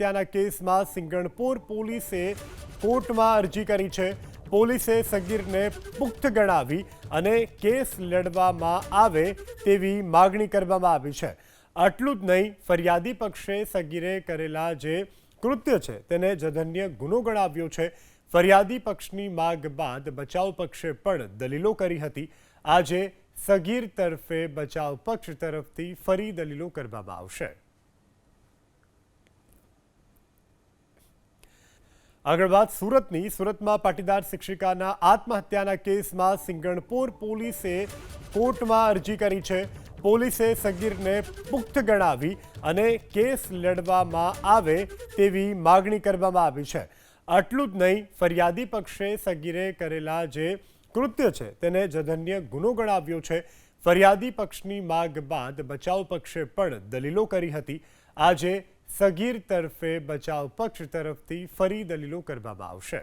આત્મહત્યાના કેસમાં સિંગણપુર પોલીસે કોર્ટમાં અરજી કરી છે। પોલીસે સગીરને પુખ્ત ગણાવી અને કેસ લડવામાં આવે તેવી માગણી કરવામાં આવી છે। આટલું જ નહીં, ફરિયાદી પક્ષે સગીરે કરેલા જે કૃત્ય છે તેને જઘન્ય ગુનો ગણાવ્યો છે। ફરિયાદી પક્ષની માગ બાદ બચાવ પક્ષે પણ દલીલો કરી હતી। આજે સગીર તરફે બચાવ પક્ષ તરફથી ફરી દલીલો કરવામાં આવશે। આગળ વાત સુરતની। સુરતમાં પાટીદાર શિક્ષિકાના આત્મહત્યાના કેસમાં સિંગણપુર પોલીસે કોર્ટમાં અરજી કરી છે। પોલીસે સગીરને પુખ્ત ગણાવી અને કેસ લડવામાં આવે તેવી માગણી કરવામાં આવી છે। આટલું જ નહીં, ફરિયાદી પક્ષે સગીરે કરેલા જે કૃત્ય છે તેને જઘન્ય ગુનો ગણાવ્યો છે। ફરિયાદી પક્ષની માગ બાદ બચાવ પક્ષે પણ દલીલો કરી હતી। આજે સગીર તરફે બચાવ પક્ષ તરફથી ફરી દલીલો કરવામાં આવશે।